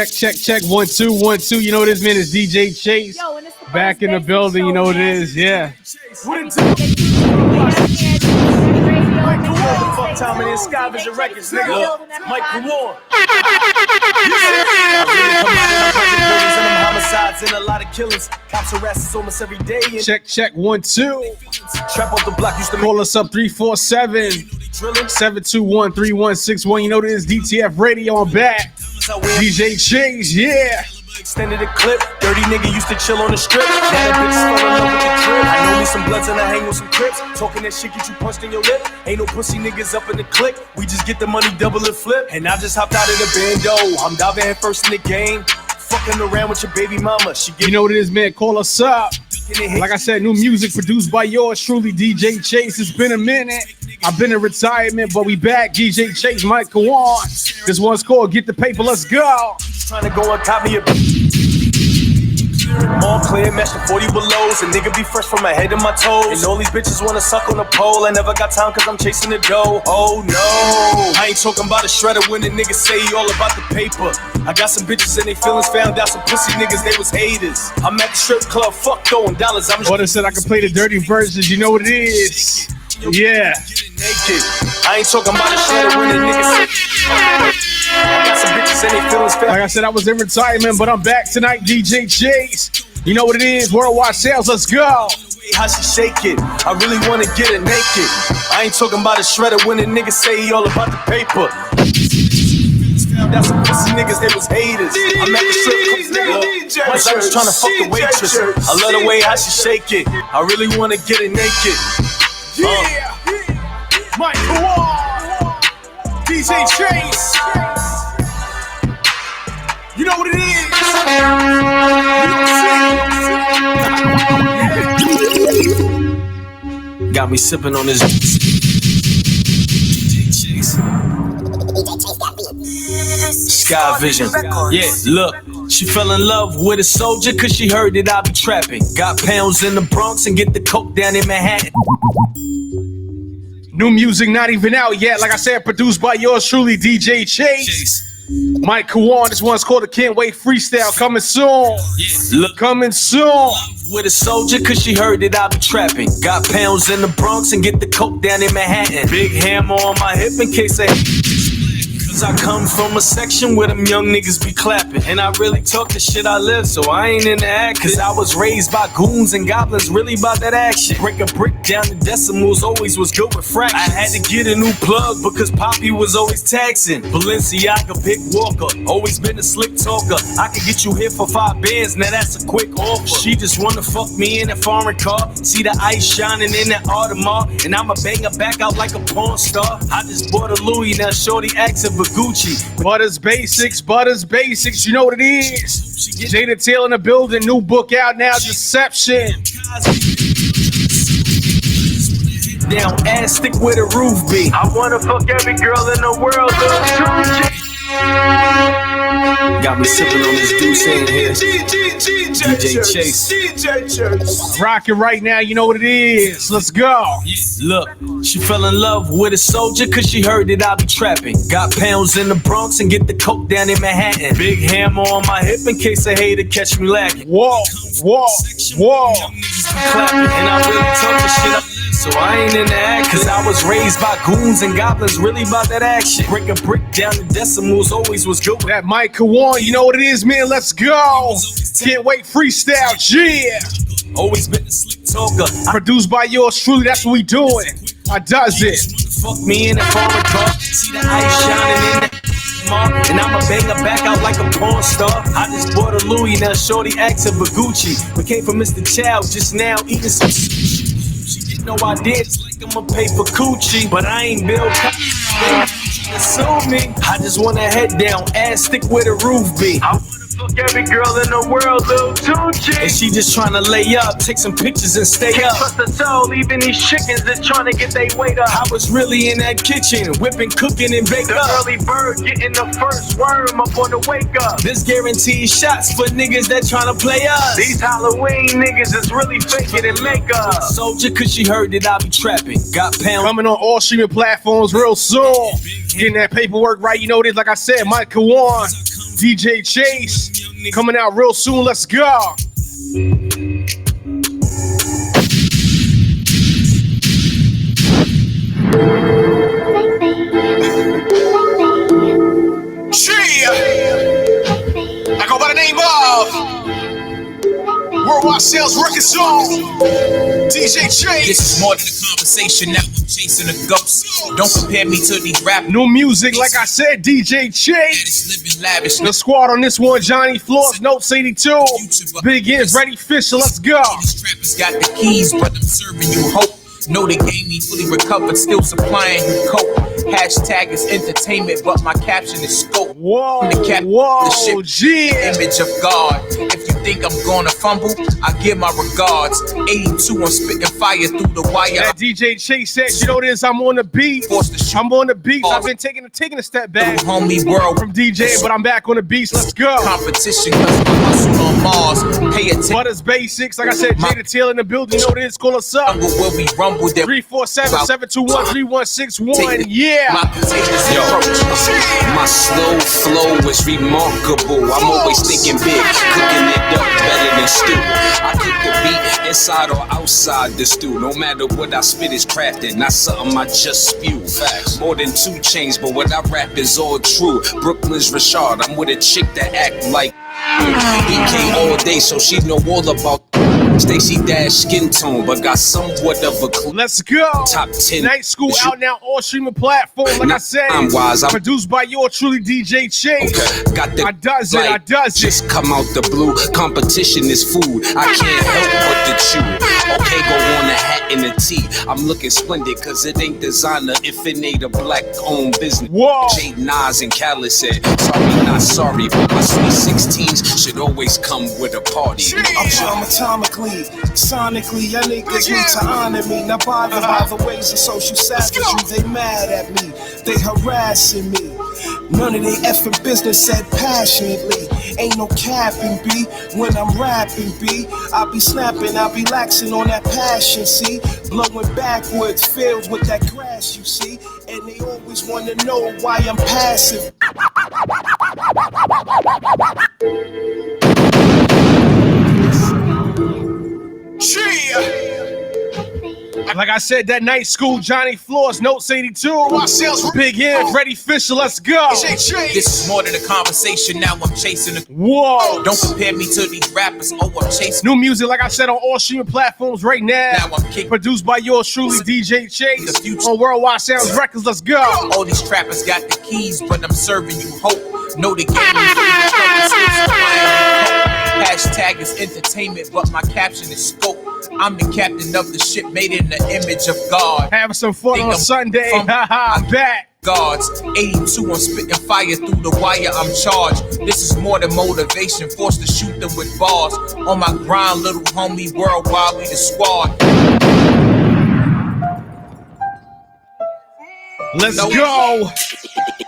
Check. 1 2 1 2. You know what it is, man? It's DJ Chase. Yo, and it's Back in the building. You know what it is. Yeah. What it do? Fuck time it is. Sky Vision Records, nigga. Mike Kawan. Homicides and a lot of killings. Cops arrest us almost every day. Check 1 2. Trap off the block used to Call us up 347 721 3161. You know what it is. DTF Radio. I'm back. DJ Chase. Yeah. Extended a clip, dirty nigga used to chill on the strip. Now that bitch fell in love with the crib. I know me some bloods and I hang with some crips. Talking that shit get you punched in your lip. Ain't no pussy niggas up in the clique. We just get the money double and flip. And I just hopped out of the bando. I'm diving head first in the game. Fucking around with your baby mama. You know what it is, man. Call us up. Like I said, new music produced by yours truly, DJ Chase. It's been a minute. I've been in retirement, but we back. DJ Chase, Mike Kawan. This one's called Get the Paper. Let's go. Trying to go and copy a all clear, match the 40 belows. A nigga be fresh from my head to my toes. And all these bitches wanna suck on the pole. I never got time cause I'm chasing the dough. Oh no, I ain't talking about a shredder when the niggas say he all about the paper. I got some bitches and they feelings, found out some pussy niggas, they was haters. I'm at the strip club, fuck throwing dollars. I'm just Order said I can play the dirty verses, you know what it is. Yeah. Naked. I ain't talking about a shredder when the niggas say I got some bitches and they feelings, found. Like I said, I was in retirement, but I'm back tonight, DJ Chase. You know what it is, worldwide sales, let's go. How she shake it, I really wanna get it naked. I ain't talking about a shredder when the niggas say he all about the paper. That's some pussy niggas, they was haters. I'm at the strip club, nigga. I was trying to fuck the waitress. I love the way how she shake it. I really wanna get it naked. Yeah, Mike Kawan, DJ Chase. You know what it is. Got me sipping on this. Sky Vision. Yeah, look. She fell in love with a soldier cause she heard that I be trapping. Got pounds in the Bronx and get the coke down in Manhattan. New music not even out yet. Like I said, produced by yours truly, DJ Chase. Mike Kawan, this one's called the Can't Wait Freestyle. Coming soon. Yeah, look. Coming soon. With a soldier cause she heard that I be trapping. Got pounds in the Bronx and get the coke down in Manhattan. Big hammer on my hip in case I I come from a section where them young niggas be clapping. And I really talk the shit I live, so I ain't in the act. Cause I was raised by goons and goblins, really about that action. Break a brick down to decimals, always was good with fractions. I had to get a new plug because Poppy was always taxing. Balenciaga, Big Walker, always been a slick talker. I could get you here for 5 bands, now that's a quick offer. She just wanna fuck me in a foreign car. See the ice shining in that Audemars, and I'ma bang her back out like a porn star. I just bought a Louis, now shorty asking for Gucci. Butters Basics, you know what it is. Jada Taylor in the building, new book out now, Deception. Down ass stick where the roof be. I wanna fuck every girl in the world, got me sipping on this deuce in here. DJ Chase. Rockin' right now, you know what it is. Let's go. Look, she fell in love with a soldier cause she heard that I be trapping. Got pounds in the Bronx and get the coke down in Manhattan. Big hammer on my hip in case a hater catch me lacking. Whoa. Clapping, and I really talk the shit up. So I ain't in the act cause I was raised by goons and goblins, really about that action. Break a brick down to decimals, always was good. That Mike Kawan, you know what it is, man, let's go. Can't Wait Freestyle, yeah. Always been a slick talker. Produced by yours truly, that's what we doing. I does it. Fuck me in a foreign car. See the ice shining in that and I'ma bang her back out like a porn star. I just bought a Louis, now shorty asking for Gucci. We came from Mr. Chow just now eating some. She didn't know I did, it's like I'ma pay for coochie. But I ain't Bill Cosby, assume me. I just want a head down, ass stick where the roof be. I wanna fuck every girl in the world, Lil Tucci. And she just tryna lay up, take some pictures and stay up. Can't trust the soul, even these chickens that tryna get they weight up. I was really in that kitchen, whipping, cooking, and baking up. The early bird getting the first worm up on the wake up. This guaranteed shots for niggas that tryna play us. These Halloween niggas is really faking and make up. Soldier cause she heard that I be trapping. Got pound. Coming on all streaming platforms real soon. Getting that paperwork right, you know what it is, like I said, Mike Kawan. DJ Chase coming out real soon. Let's go. I go by the name of Worldwide Sales Record Song, DJ Chase. This is more than a conversation, now I'm chasing a ghost. Don't compare me to these rap. New music, like I said, DJ Chase. Living lavish. The squad on this one, Johnny Floors, Notes 82. Big Ends, Ready Fisher, let's go. These trappers got the keys, but I'm serving you hope. Know the game ain't fully recovered, still supplying you coke. Hashtag is entertainment, but my caption is scope. Whoa, the whoa, the image of God. If you think I'm gonna fumble, I give my regards. 82, I'm spitting fire through the wire. That DJ Chase said, you know this, I'm on the beat. I'm on the beats. I've been taking a step back homie world from DJing, but I'm back on the beats. Let's go. Competition, cause my hustle on Mars. Pay attention. Butters Basics, like I said, Jada Taylor in the building. You know this, call us up. Where we rumble. 347-721-3161. Yeah. My slow flow is remarkable. I'm always thinking big, cooking it up better than stew. I cook the beat inside or outside the stew. No matter what I spit is crafted, not something I just spew. Facts. More than 2 chains, but what I rap is all true. Brooklyn's Rashard, I'm with a chick that act like EK all day, so she know all about Stacy Dash skin tone, but got somewhat of a clue. Let's go. Top 10. Night School out now, all streaming platforms. Like I said, I'm wise. Produced by yours truly, DJ Chase. Okay. Got the I does it. Just come out the blue. Competition is food. I can't help but to chew. Okay, go on a hat and a tee. I'm looking splendid, cause it ain't designer if it ain't a black owned business. Whoa. J Nas and Khaled said, sorry, not sorry, but my sweet 16s should always come with a party. I'm sure atomically, sonically, your niggas need to honor me. Not bothered by the ways of social savagery. They mad at me, they harassing me. None of they effing business said passionately. Ain't no capping, B. When I'm rapping, B, I be snapping, I be laxing on that passion, see. Blowing backwards, filled with that grass, you see. And they always wanna know why I'm passive. Like I said, that Night School, Johnny Floors, Notes 82. Big Ends, Ready Fisher, let's go. This is more than a conversation, now I'm chasing a. Whoa. Don't compare me to these rappers, oh, I'm chasing. New music, like I said, on all streaming platforms right now. Now I'm kicking. Produced by yours truly, DJ Chase. On Worldwide Sounds Records, let's go. All these trappers got the keys, but I'm serving you hope. Know the game. Hashtag is entertainment, but my caption is scope. I'm the captain of the ship made in the image of God. Having some fun on Sunday. I'm back. Guards, 82, I'm spitting fire through the wire, I'm charged. This is more than motivation, forced to shoot them with bars. On my grind, little homie, worldwide, we the squad. Let's go.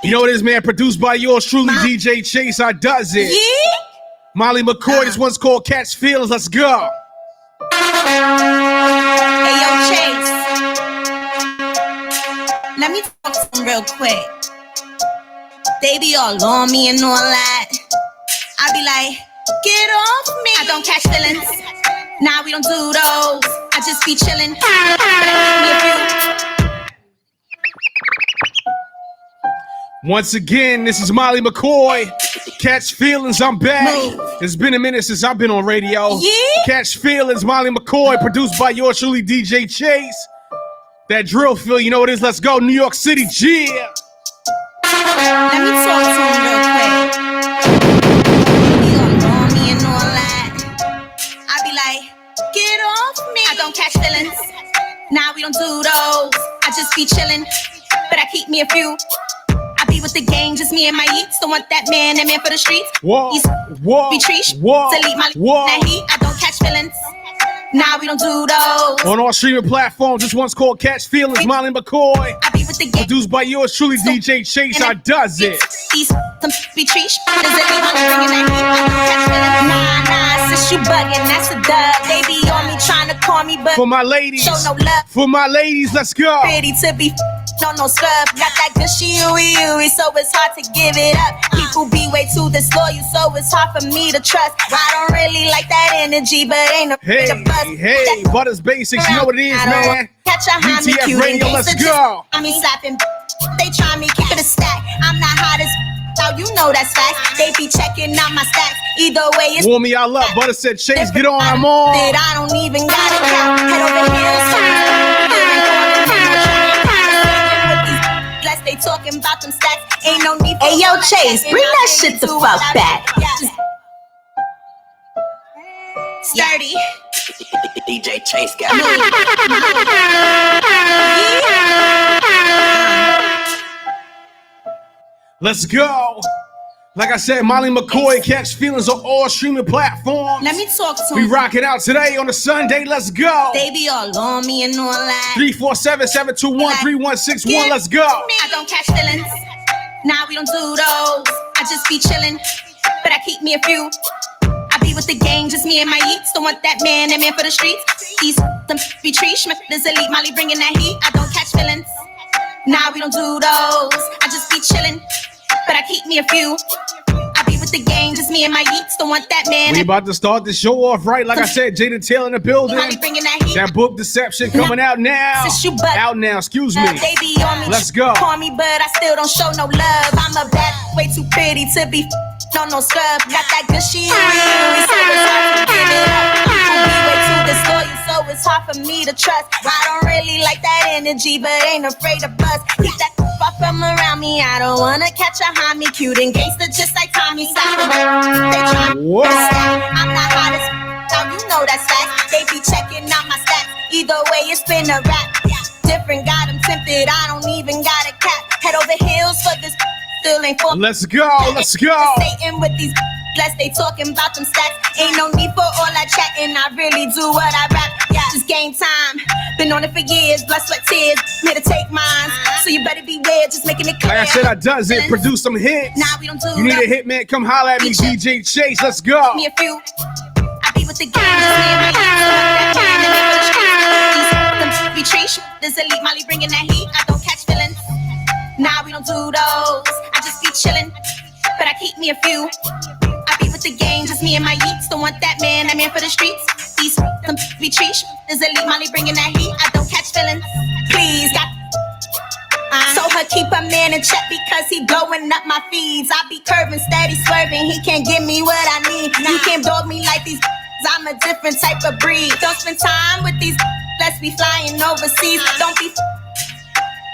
You know what it is, man? Produced by yours truly, DJ Chase. I does it. Yeah. Molly McCoy. This one's called Catch Feelings. Let's go. Hey, yo, Chase. Let me talk to them real quick. They be all on me and all that. I be like, get off me. I don't catch feelings. Nah, we don't do those. I just be chilling. Once again, this is Molly McCoy. Catch Feelings, I'm back. It's been a minute since I've been on radio. Yeah. Catch Feelings, Molly McCoy, produced by yours truly, DJ Chase. That drill feel, you know what it is. Let's go, New York City, G. Let me talk to him real quick. He all on me and all that. I be like, get off me. I don't catch feelings. Nah, we don't do those. I just be chilling, but I keep me a few. I be with the gang, just me and my yeets. Don't want that man for the streets. Whoa, He's whoa, be treat. whoa, Delete my whoa. that heat. I don't catch feelings. Nah, we don't do those. On all streaming platforms, this one's called Catch Feelings, Molly McCoy. I be with the gang. Produced by yours truly, DJ Chase. I does it. These some be treat. Delete my bringing that heat. I don't catch feelings. Nah, sis, you bugging. That's a dub. They be on me trying to call me, but For my ladies, show no love. for my ladies, let's go. Pretty to be no scrub. Got that gushy ooey, so it's hard to give it up. People be way too disloyal, so it's hard for me to trust. I don't really like that energy, but ain't no Hey, Butters Basics, you know what it is, man. Catch a homie DTF cute Radio, and let's go. I mean slapping, they try me, keep it a stack. I'm not hot as now, you know that's facts. They be checking out my stacks. Either way, it's warm me all up. Butter said, Chase, get on, I'm on. I don't even got a count. Head over heels. Bless, they talking about them stacks. Ain't no need for. Hey, yo, Chase, bring that shit the fuck back. Sturdy. DJ Chase got me. Let's go. Like I said, Molly McCoy, catch feelings on all streaming platforms. Let me talk to We him. rocking out today on a Sunday. Let's go. They be all on me and all that. 347-721-3161. Let's go. I don't catch feelings. Nah, we don't do those. I just be chillin', but I keep me a few. I be with the gang, just me and my yeets. Don't want that man for the streets. These them be tree this elite Molly bringing that heat. I don't catch feelings. Nah, we don't do those. I just be chillin', but I keep me a few. I be with the gang, just me and my yeets. Don't want that man. We about to start the show off right. Like I said, Jada Taylor in the building. Molly bringing that heat. That book Deception coming out now. Out now, excuse me. They be on me. Let's go. Call me, but I still don't show no love. I'm a bad, way too pretty to be no scrub. Got that gushy so it's hard to give it up. I'm be way too disloyal, so it's hard for me to trust. I don't really like that energy, but ain't afraid of bust. Keep that far from around me. I don't wanna catch a homie, cute and gangster, just like Tommy. They try I'm not hot as now, you know that's facts. They be checking out my stats. Either way, it's been a rap. Different, got them tempted. I don't even got a cap. Head over heels for this. Still ain't for. Let's go. Let's go. Satan with these. Bless, they talking about them stacks. Ain't no need for all that chatting. I really do what I rap. Yeah, it's game time. Been on it for years. Blood, sweat, tears. Here to take mine. So you better beware. Just making it clear. Like I said, I does it. Produce some hits. Nah, we don't do You need that. a hit, man? Come holler at me, DJ Chase. Let's go. Me a few. I be with the gang. Just me and my years. Be tree. This elite Molly bringing that heat. I don't catch feelings. Nah, we don't do those. I just be chillin', but I keep me a few. I be with the gang, just me and my yeets. Don't want that man for the streets. These them be tree. This elite Molly bringing that heat. I don't catch feelings. Please, got. So her keep a man in check because he blowing up my feeds. I be curving, steady swerving. He can't give me what I need. You can't dog me like these. I'm a different type of breed. Don't spend time with these. Let's be flying overseas. Don't be.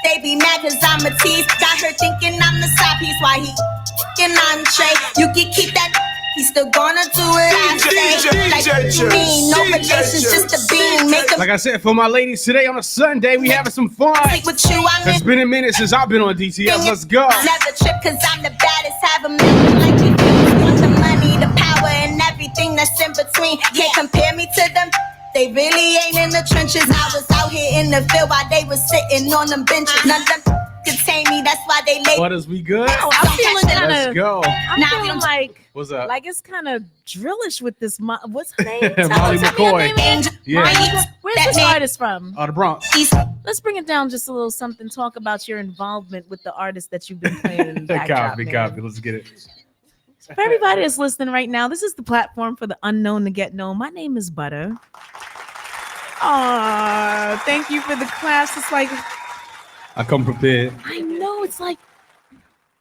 They be mad cause I'm a tease. Got her thinking I'm the side piece. Why he f***ing entree? You can keep that. He's still gonna do what I say. Like what you mean? No relations, just a beam. Make a Like I said, for my ladies today on a Sunday, we having some fun. stick with you. I'm It's in. been a minute since I've been on DTF. Let's go. Never trip cause I'm the baddest. Have a million like you do. Want the money, the power, and everything that's in between. Can't compare me to them. They really ain't in the trenches. I was out here in the field while they was sitting on them benches. None of them could tame me. That's why they late. What is we good? I'm feeling Let's kind of. go. I'm Nah, we feeling don't- like What's up? it's kind of drillish with this. What's her name? Molly Tell me her McCoy. name again. Yeah. Molly McCoy. Where's That this man- artist from? The Bronx. Let's bring it down just a little something. Talk about your involvement with the artist that you've been playing in the backdrop, man. Copy. Let's get it. For everybody that's listening right now, this is the platform for the unknown to get known. My name is Butter. Aw, thank you for the claps. It's like, I come prepared. I know, it's like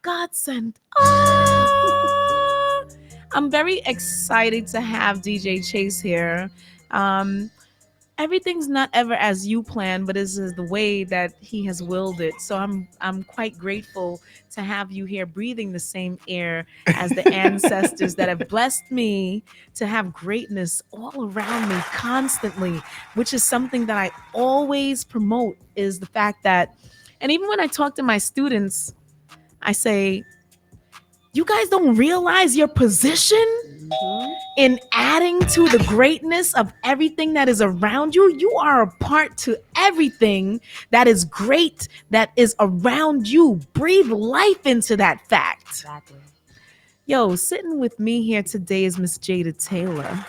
God sent. Ah. I'm very excited to have DJ Chase here. Everything's not ever as you planned, but this is the way that he has willed it. So I'm quite grateful to have you here breathing the same air as the ancestors that have blessed me to have greatness all around me constantly, which is something that I always promote, is the fact that, and even when I talk to my students, I say, you guys don't realize your position in adding to the greatness of everything that is around you. You are a part to everything that is great that is around you. Breathe life into that fact. Exactly. Yo, sitting with me here today is Miss Jada Taylor.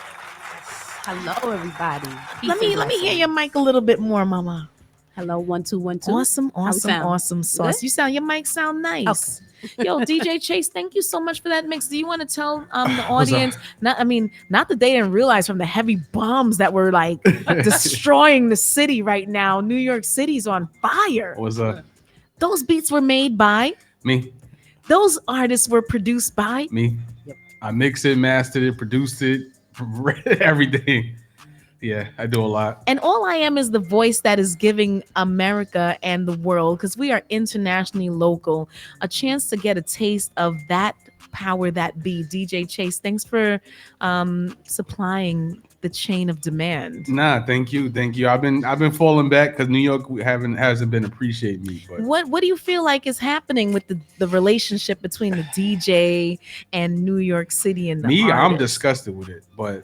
Hello, everybody. Let me hear your mic a little bit more, mama. Hello, 1 2 1 2. Awesome, How we awesome, sound? awesome sauce. Good? Your mic sound nice. Yo, DJ Chase, thank you so much for that mix. Do you want to tell the What's up? audience? Not that they didn't realize from the heavy bombs that were like destroying the city right now. New York City's on fire. What's up? Those beats were made by. Me. Those artists were produced by. Me. Yep. I mixed it, mastered it, produced it, everything. Yeah, I do a lot. And all I am is the voice that is giving America and the world, because we are internationally local, a chance to get a taste of that power that be. DJ Chase, thanks for supplying the chain of demand. Nah, thank you. I've been falling back because New York hasn't been appreciating me. But What do you feel like is happening with the relationship between the DJ and New York City and the me, I'm artist? disgusted with it. But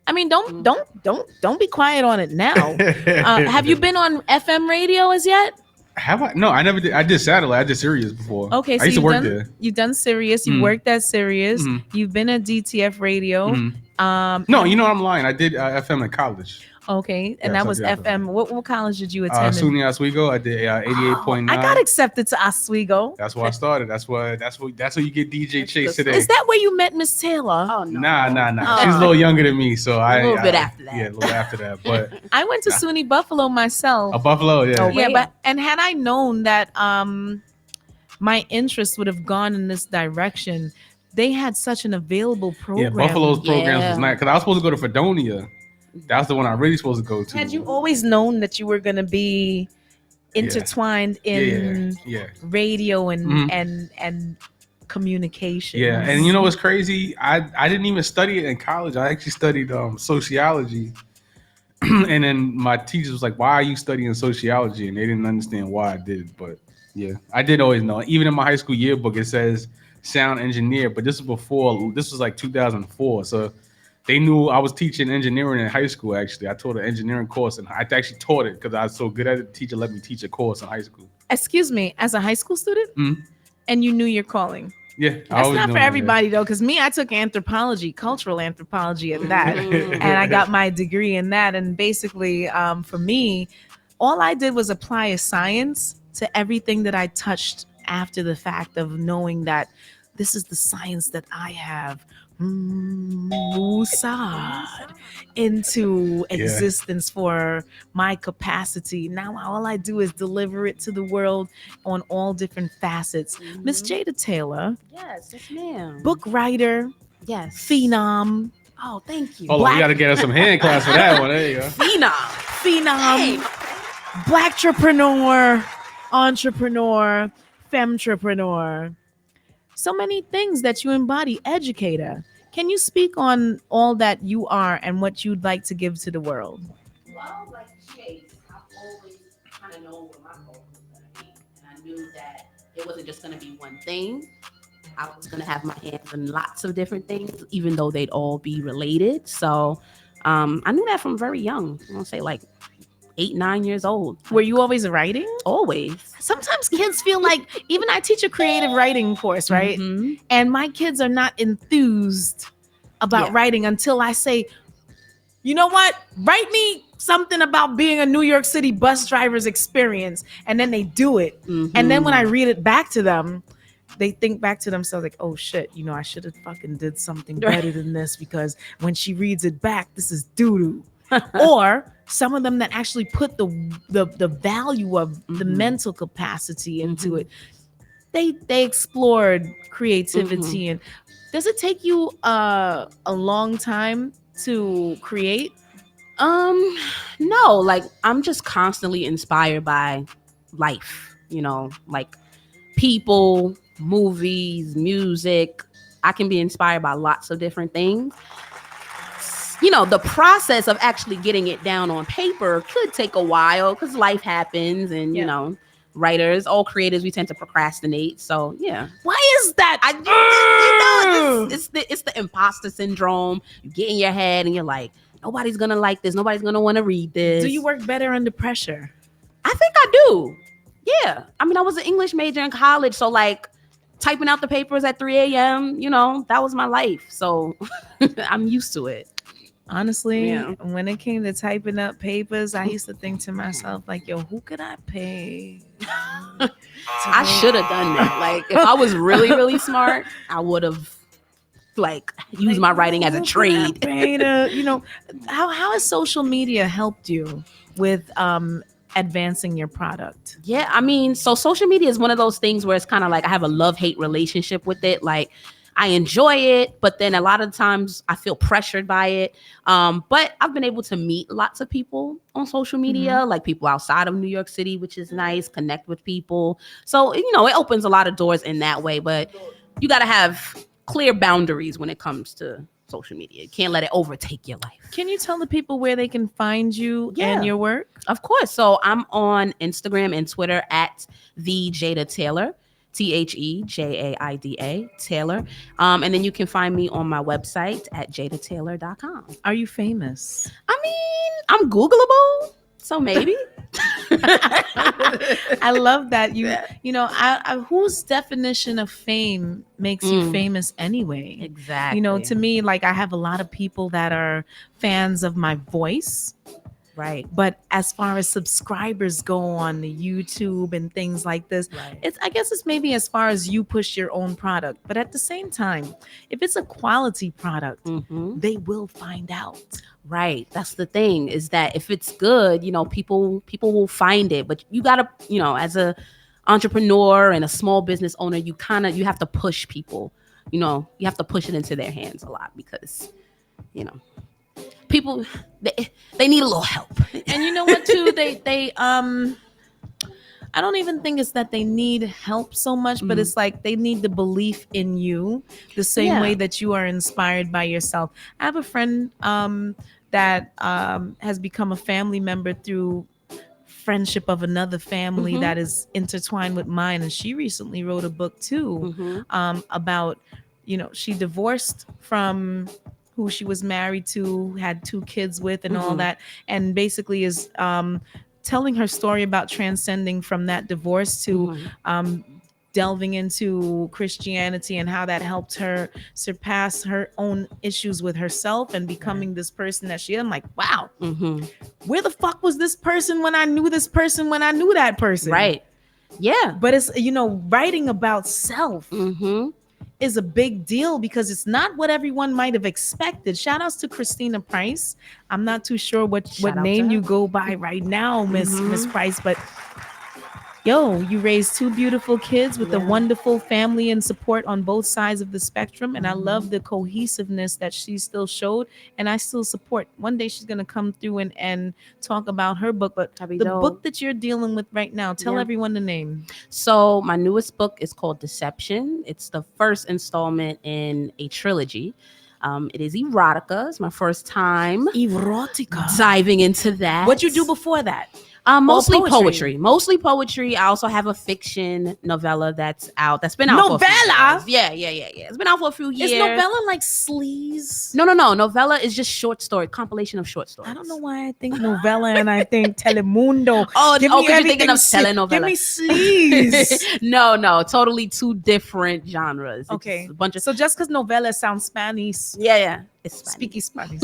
I mean, don't be quiet on it now. Have you been on FM radio as yet? have I? No, I never did. I did satellite. I did Sirius before. Okay, so I used to work done, there. You've done Sirius. You Mhm. worked at Sirius. Mhm. You've been at DTF radio. Mhm. No, you know I'm lying. I did FM in college. Okay, and Yes, that I was did FM. What college did you attend? SUNY Oswego. I did 88.9. I got accepted to Oswego. That's where I started. That's where you get DJ Chase today. Is that where you met Miss Taylor? Oh no. Nah. Oh. She's a little younger than me, so A little bit after that. Yeah, a little after that. But I went to SUNY Buffalo myself. a Buffalo, yeah. Oh, Yeah, yeah. but and had I known that my interest would have gone in this direction, they had such an available program. Yeah, Buffalo's programs Yeah. was nice because I was supposed to go to Fredonia. That was the one I really supposed to go to. Had you always known that you were going to be intertwined in Yeah. radio and Mhm. and communication? Yeah, and you know what's crazy? I didn't even study it in college. I actually studied sociology, and then my teachers was like, "Why are you studying sociology?" And they didn't understand why I did it. But yeah, I did always know. Even in my high school yearbook, it says sound engineer. But this was before. This was like 2004. So they knew I was teaching engineering in high school. Actually, I taught an engineering course, and I actually taught it because I was so good at it. The teacher let me teach a course in high school. Excuse me, as a high school student, Mhm. and you knew your calling. Yeah, I That's always not knew for that. everybody though, because me, I took anthropology, cultural anthropology at that, Mhm. and I got my degree in that. And basically, for me, all I did was apply a science to everything that I touched after the fact of knowing that this is the science that I have Musad into existence for my capacity. Now all I do is deliver it to the world on all different facets. Miss Jada Taylor, Yes, ma'am. book writer, Yes. phenom, Oh, thank you. Hold on, we got to get us some hand claps for that one. There you go. phenom, black entrepreneur, femtrepreneur. So many things that you embody, educator. Can you speak on all that you are and what you'd like to give to the world? Well, like Chase, I've always kind of known what my goal was going to be. And I knew that it wasn't just going to be one thing. I was going to have my hands in lots of different things, even though they'd all be related. So I knew that from very young. I want to say like 8, 9 years old. Were you always writing? Always. Sometimes kids feel like, even I teach a creative writing course, right? Mhm. And my kids are not enthused about Yeah. writing until I say, you know what? Write me something about being a New York City bus driver's experience. And then they do it. And then when I read it back to them, they think back to themselves like, oh shit, I should have fucking did something better than this, because when she reads it back, this is doo-doo. Or some of them that actually put the value of the mental capacity into it. They explored creativity. And does it take you a long time to create? No, like I'm just constantly inspired by life, like people, movies, music. I can be inspired by lots of different things. The process of actually getting it down on paper could take a while because life happens, and writers, all creatives, we tend to procrastinate. So yeah. Why is that? It's the imposter syndrome. You get in your head and you're like, nobody's gonna like this, nobody's gonna want to read this. Do you work better under pressure? I think I do. Yeah. I mean, I was an English major in college, so like typing out the papers at 3 a.m., that was my life. So I'm used to it. Honestly, Yeah. when it came to typing up papers, I used to think to myself, like, yo, who could I pay? I should have done that. Like, if I was really, really smart, I would have like used my writing as a Who could I trade. pay to, how has social media helped you with advancing your product? Yeah, I mean, so social media is one of those things where it's kind of like I have a love-hate relationship with it. Like, I enjoy it, but then a lot of times I feel pressured by it. But I've been able to meet lots of people on social media, like people outside of New York City, which is nice, connect with people. So, it opens a lot of doors in that way, but you got to have clear boundaries when it comes to social media. You can't let it overtake your life. Can you tell the people where they can find you Yeah. and your work? Of course. So I'm on Instagram and Twitter at the Jada Taylor. TheJaida Taylor. And then you can find me on my website at jadataylor.com. Are you famous? I mean, I'm Googleable, so maybe. I love that whose definition of fame makes you famous anyway? Exactly. To me, like, I have a lot of people that are fans of my voice. Right. But as far as subscribers go on the YouTube and things like this, Right. I guess it's maybe as far as you push your own product. But at the same time, if it's a quality product, they will find out. Right. That's the thing, is that if it's good, people will find it. But you gotta, as a entrepreneur and a small business owner, you have to push people. You have to push it into their hands a lot because, people they need a little help. And you know what too? they I don't even think it's that they need help so much, but it's like they need the belief in you the same way that you are inspired by yourself. I have a friend that has become a family member through friendship of another family that is intertwined with mine, and she recently wrote a book too about, she divorced from who she was married to, had 2 kids with, and all that, and basically is telling her story about transcending from that divorce to delving into Christianity and how that helped her surpass her own issues with herself and becoming this person that she is. I'm like, wow, where the fuck was this person when I knew this person, when I knew that person? Right. Yeah. But it's, writing about self is a big deal because it's not what everyone might have expected. Shout outs to Christina Price. I'm not too sure what name you go by right now, Miss Price, but yo, you raised 2 beautiful kids with a wonderful family and support on both sides of the spectrum. And I love the cohesiveness that she still showed. And I still support. One day she's going to come through and talk about her book. But the book that you're dealing with right now, tell everyone the name. So my newest book is called Deception. It's the first installment in a trilogy. It is erotica. It's my first time diving into that. What'd you do before that? Mostly poetry. Mostly poetry. I also have a fiction novella that's out. That's been out. Novella? For a few years. Yeah. It's been out for a few years. Is novella like sleaze? No. Novella is just short story, compilation of short stories. I don't know why I think novella and I think Telemundo. Because you're thinking of telenovela. Give me sleaze. No. Totally 2 different genres. Okay. It's a bunch of. So just because novella sounds Spanish. Yeah. It's Speaky Spanish.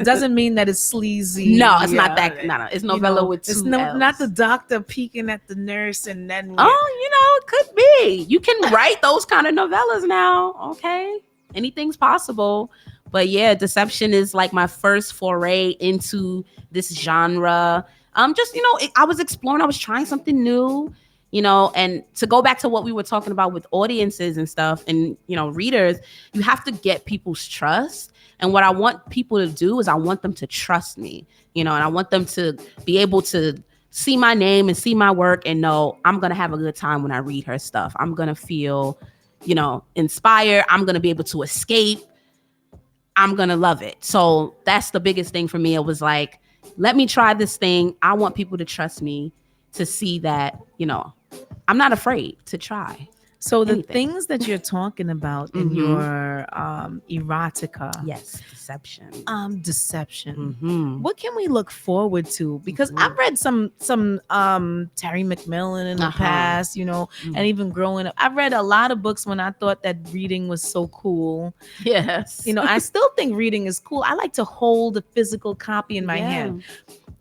Doesn't mean that it's sleazy. No, it's not that. No. It's novella with 2 It's L's. not the doctor peeking at the nurse and then. It could be. You can write those kind of novellas now. Okay. Anything's possible. But yeah, Deception is like my first foray into this genre. I was exploring. I was trying something new. And to go back to what we were talking about with audiences and stuff and, readers, you have to get people's trust. And what I want people to do is I want them to trust me, and I want them to be able to see my name and see my work and know I'm going to have a good time when I read her stuff. I'm going to feel, inspired. I'm going to be able to escape. I'm going to love it. So that's the biggest thing for me. It was like, let me try this thing. I want people to trust me, to see that, I'm not afraid to try. So the anything. things that you're talking about in Mhm. your erotica, Yes, deception. deception. Mhm. What can we look forward to? Because Mhm. I've read some Terry McMillan in the Uh-huh. past, you know, Mhm. and even growing up, I've read a lot of books when I thought that reading was so cool. Yes. You know, I still think reading is cool. I like to hold a physical copy in my hand.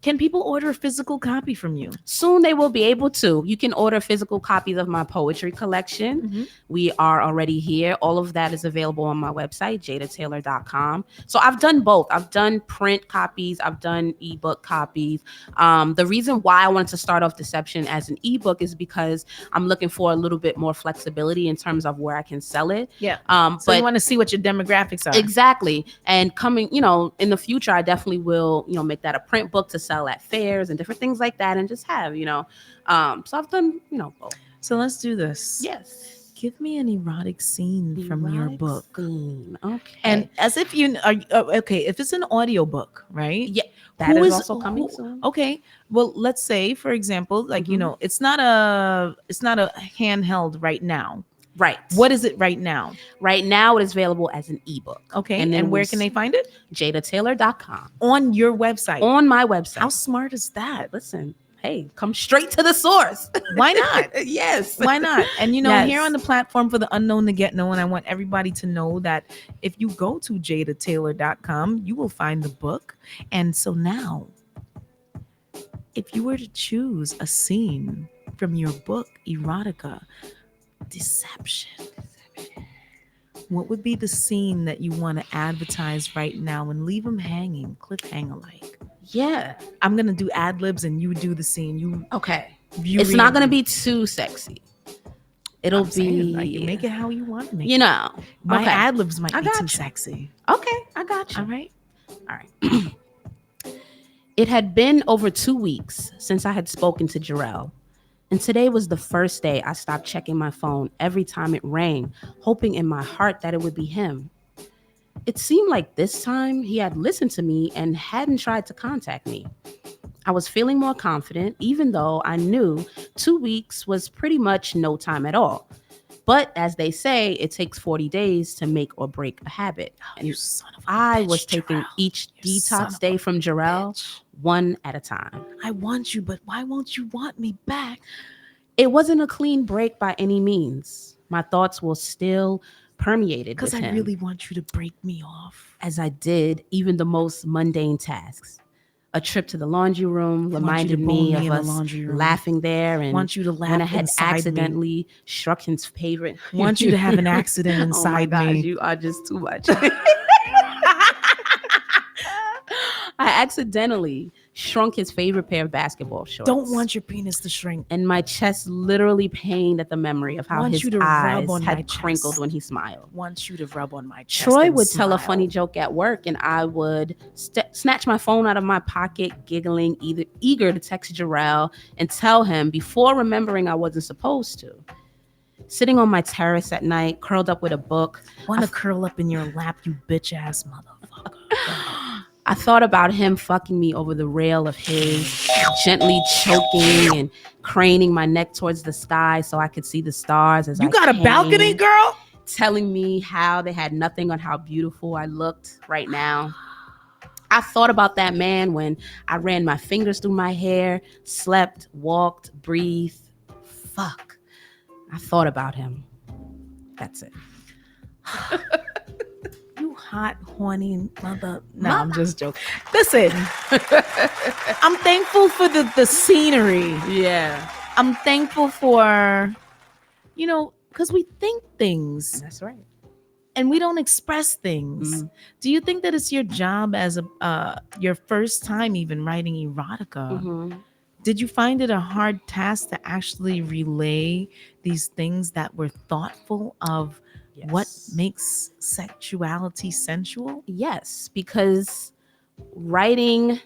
Can people order a physical copy from you? Soon they will be able to. You can order physical copies of my poetry collection. Mhm. We are already here. All of that is available on my website, jadataylor.com. So I've done both. I've done print copies, I've done ebook copies. The reason why I wanted to start off Deception as an ebook is because I'm looking for a little bit more flexibility in terms of where I can sell it. Yeah. So But you want to see what your demographics are. exactly. And coming, you know, in the future, I definitely will, you know, make that a print book to sell at fairs and different things like that, and just have, you know. So I've done, you know, both. So let's do this. Yes. Give me an erotic scene from your Erotic book. scene. Okay. And as if you are okay, if it's an audio book, right? Yeah, that is also coming soon. Okay. Well, let's say, for example, like you Mhm. know, it's not a handheld right now. Right. What is it right now? Right now, it is available as an ebook. Okay. And And, then where can they find it? jadataylor.com. On your website. On my website. How smart is that? Listen, hey, come straight to the source. Why not? Yes. Why not? And you know, Yes. here on the platform for the unknown to get known, I want everybody to know that if you go to jadataylor.com, you will find the book. And so now, if you were to choose a scene from your book, Erotica, Deception, what would be the scene that you want to advertise right now and leave them hanging, cliffhanger like? Yeah. I'm going to do ad libs and you do the scene. You Okay. you It's read not going to it. be too sexy. It'll I'm saying, be, like, you make it how you want to make you it. know. My Okay. ad libs might I be got too you. sexy. Okay, I got you. All right. All right. It had been over 2 weeks since I had spoken to Jarrell, and today was the first day I stopped checking my phone every time it rang, hoping in my heart that it would be him. It seemed like this time he had listened to me and hadn't tried to contact me. I was feeling more confident, even though I knew 2 weeks was pretty much no time at all. But as they say, it takes 40 days to make or break a habit. And You son of a I bitch, was taking Jarrell. each You son detox of day a from Jarrell bitch. one at a time. I want you, but why won't you want me back? It wasn't a clean break by any means. My thoughts were still permeated with Because I him, really want you to break me off. as I did even the most mundane tasks. A trip to the laundry room reminded bone me me of in the us laundry room. laughing there, and Want you to when I laugh had inside me. accidentally struck his favorite. Want you to have an accident Oh my inside gosh, me. you are just too much. I accidentally shrunk his favorite pair of basketball shorts. Don't want your penis to shrink. And my chest literally pained at the memory of how Want his you to rub eyes on my had crinkled chest. when he smiled. Want you to rub on my chest. Troy and would tell a smile. funny joke at work, and I would snatch my phone out of my pocket, giggling, eager to text Jarrell and tell him before remembering I wasn't supposed to. Sitting on my terrace at night, curled up with a book, Want to curl up in your lap, you bitch ass motherfucker. I thought about him fucking me over the rail of his, gently choking and craning my neck towards the sky so I could see the stars as You I got a came, balcony, girl? telling me how they had nothing on how beautiful I looked right now. I thought about that man when I ran my fingers through my hair, slept, walked, breathed. Fuck. I thought about him. That's it. You hot, horny mother. No, I'm just joking. Listen, I'm thankful for the scenery. Yeah. I'm thankful for, you know, because we think things That's right. and we don't express things. Mhm. Do you think that it's your job as a your first time even writing erotica? Mm-hmm. Did you find it a hard task to actually relay these things that were thoughtful of what makes sexuality sensual? Yes, because writing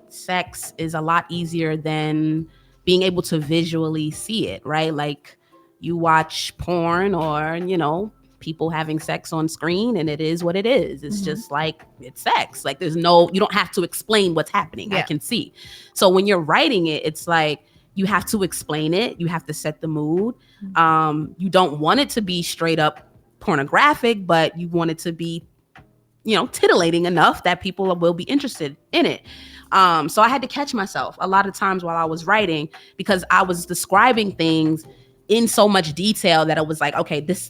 sex is a lot easier than being able to visually see it, right? Like you watch porn or, you know, people having sex on screen and it is what it is. It's Mhm. just like it's sex. Like there's no, you don't have to explain what's happening. I Yeah. can see. So when you're writing it, it's like you have to explain it. You have to set the mood. You don't want it to be straight up pornographic, but you want it to be, titillating enough that people will be interested in it. So I had to catch myself a lot of times while I was writing, because I was describing things in so much detail that it was like, okay, this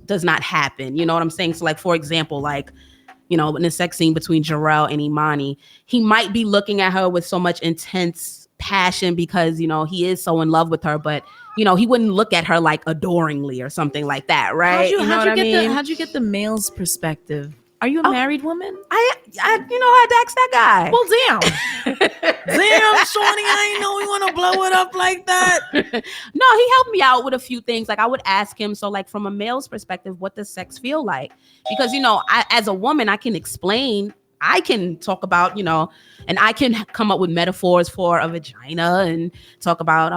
does not happen. You know what I'm saying? So like, for example, like, in the sex scene between Jarrell and Imani, he might be looking at her with so much intense passion because, he is so in love with her, but, he wouldn't look at her like adoringly or something like that, right? How'd you get the male's perspective? Are you a married woman? I had to ask that guy. Well, damn, shorty, I ain't know you want to blow it up like that. No, he helped me out with a few things. Like I would ask him, so like from a male's perspective, what does sex feel like? Because, as a woman, I can explain, I can talk about, and I can come up with metaphors for a vagina and talk about,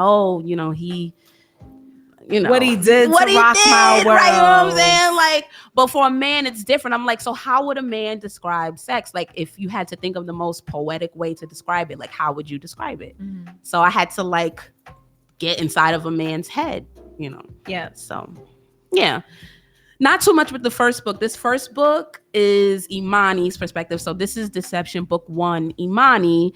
he, what he did to rock my world. Right, you know what I'm saying? Like, but for a man, it's different. I'm like, so how would a man describe sex? Like, if you had to think of the most poetic way to describe it, like, how would you describe it? Mm-hmm. So I had to like get inside of a man's head, Yeah. So, yeah. Not too much with the first book. This first book is Imani's perspective. So this is Deception Book 1. Imani,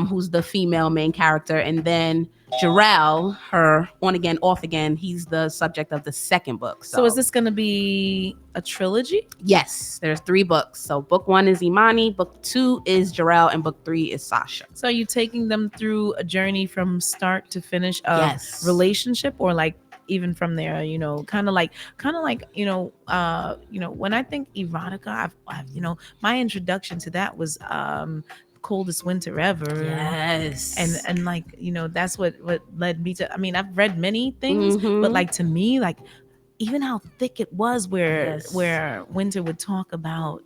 who's the female main character, and then Jarrell, her on again, off again. He's the subject of the second book. So is this going to be a trilogy? Yes, there's 3 books. So book 1 is Imani, book 2 is Jarrell, and book 3 is Sasha. So are you taking them through a journey from start to finish of relationship, or like even from there, kind of like, when I think erotica, I've my introduction to that was Coldest Winter Ever. Yes. And like, that's what led me to, I've read many things, but like to me, like even how thick it was where Winter would talk about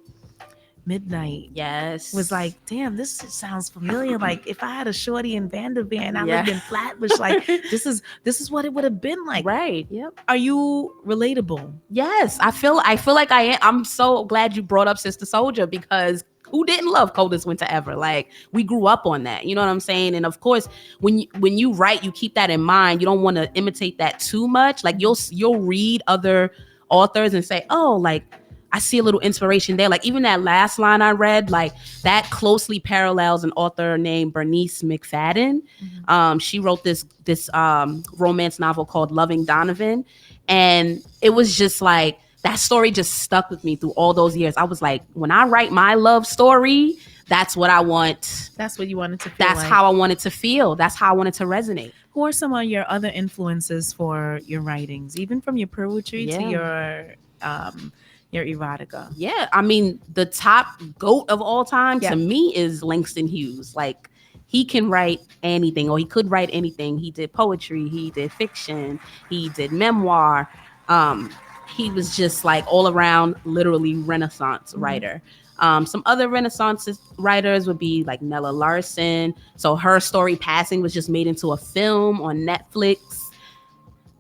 midnight. Yes. Was like, damn, this sounds familiar. Like if I had a shorty in Vandervan, I lived in Flatbush, like this is what it would have been like. Right. Yep. Are you relatable? Yes. I feel like I am. I'm so glad you brought up Sister Soldier, because who didn't love Coldest Winter Ever? Like we grew up on that. You know what I'm saying? And of course, when you write, you keep that in mind. You don't want to imitate that too much. Like you'll read other authors and say, oh, like I see a little inspiration there. Like even that last line I read, like that closely parallels an author named Bernice McFadden. Mm-hmm. She wrote this romance novel called Loving Donovan. And it was just like, that story just stuck with me through all those years. I was like, when I write my love story, that's what I want. That's what you wanted to feel. That's how I wanted to feel. That's how I wanted to resonate. Who are some of your other influences for your writings, even from your poetry to your erotica? Yeah, the top GOAT of all time to me is Langston Hughes. Like he can write anything, or he could write anything. He did poetry, he did fiction, he did memoir. He was just like all around, literally Renaissance writer. Some other Renaissance writers would be like Nella Larson. So her story Passing was just made into a film on Netflix.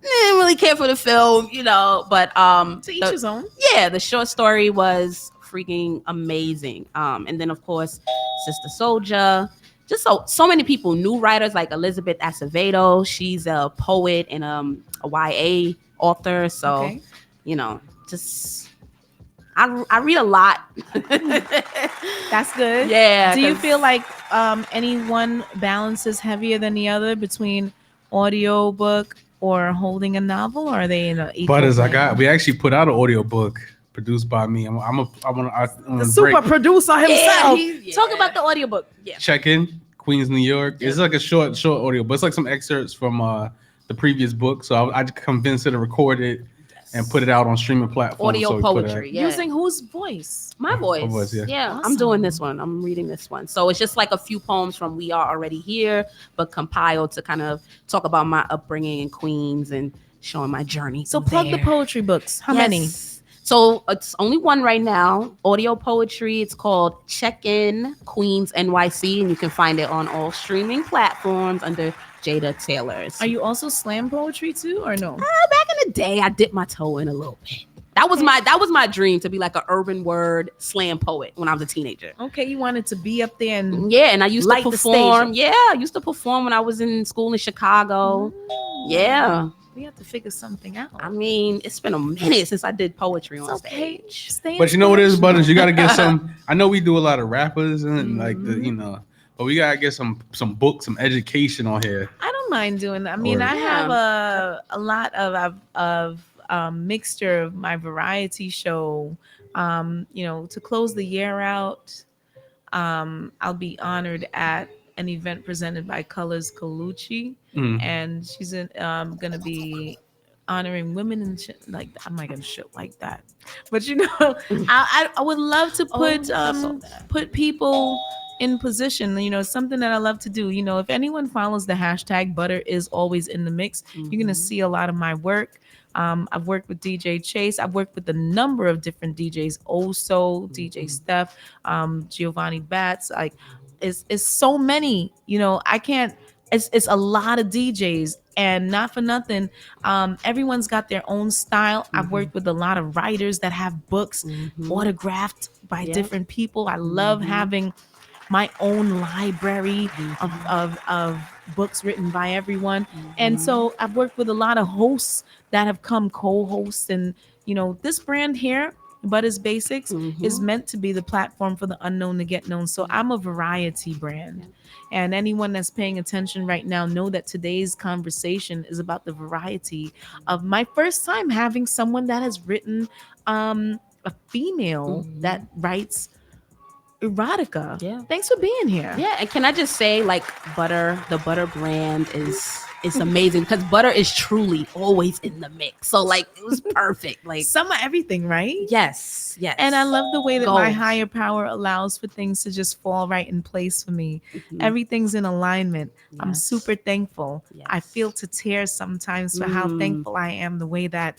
Didn't really care for the film, but to each his own. Yeah, the short story was freaking amazing. And then of course, Sister Soldier. Just so many people, new writers like Elizabeth Acevedo. She's a poet and a YA author. So, just I read a lot. That's good. Yeah. Do you feel like any one balances heavier than the other between audio book or holding a novel, or are they in a equal Butters, plane? we actually put out an audio book produced by me. I'm the super producer himself. Talk about the audiobook. Yeah. Check In, Queens, New York. It's like a short audio, but it's like some excerpts from the previous book. So I convinced her to record it and put it out on streaming platforms. Audio poetry. Yeah. Using whose voice? My voice. My voice, yeah. Awesome. I'm doing this one. I'm reading this one. So it's just like a few poems from We Are Already Here, but compiled to kind of talk about my upbringing in Queens and showing my journey. So plug the poetry books. How many? So it's only one right now. Audio poetry. It's called Check In Queens NYC, and you can find it on all streaming platforms under Jada Taylor's. Are you also slam poetry too, or no? Back in the day, I dipped my toe in a little bit. That was my dream, to be like an urban word slam poet when I was a teenager. Okay, you wanted to be up there and Yeah, and I used to light the perform. stage. Yeah, I used to perform when I was in school in Chicago. Yeah. We have to figure something out. I mean, it's been a minute since I did poetry on It's okay. stage. Stay But you know what it is, inspirational. Butters? You got to get some. I know we do a lot of rappers and like the, you know, but we got to get some books, some education on here. I don't mind doing that. I mean, Or- I have a lot of mixture of my variety show. You know, to close the year out, I'll be honored at an event presented by Colors Colucci, Mm. and she's going to be honoring women and shit like that. I'm not gonna shit like that, but you know, I would love to put people in position. You know, something that I love to do. You know, if anyone follows the hashtag Butter is always in the mix, you're gonna see a lot of my work. I've worked with DJ Chase. I've worked with a number of different DJs. Oso, DJ Steph, Giovanni Bats. Like, it's so many. You know, I can't. It's a lot of DJs, and not for nothing. Everyone's got their own style. I've worked with a lot of writers that have books autographed by different people. I love having my own library of books written by everyone. And so I've worked with a lot of hosts that have come co-hosts. And, you know, this brand here, Butters Basics, is meant to be the platform for the unknown to get known. So I'm a variety brand. And anyone that's paying attention right now know that today's conversation is about the variety of my first time having someone that has written a female that writes erotica. Yeah. Thanks for being here. Yeah, and can I just say, like, the Butter brand is amazing, because Butter is truly always in the mix. So, like, it was perfect. Like, Some of everything, right? yes. And I love the way that my Goals. higher power allows for things to just fall right in place for me. Everything's in alignment. I'm Yes. super thankful. Yes. I feel to tears sometimes for how thankful I am, the way that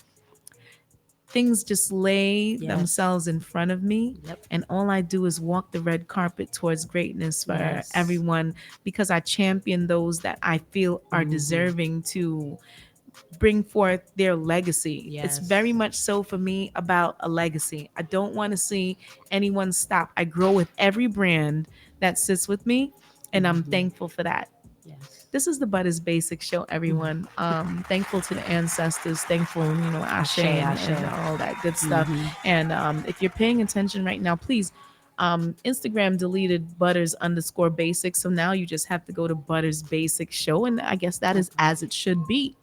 things just lay themselves in front of me. Yep. And all I do is walk the red carpet towards greatness for everyone, because I champion those that I feel are deserving to bring forth their legacy. It's very much so for me about a legacy. I don't want to see anyone stop. I grow with every brand that sits with me, and I'm thankful for that. Yes. This is the Butters Basic Show, everyone. Thankful to the ancestors, thankful, you know, Ashe and all that good stuff. And if you're paying attention right now, please, Instagram deleted Butters_basic. So now you just have to go to Butters Basic Show. And I guess that is as it should be.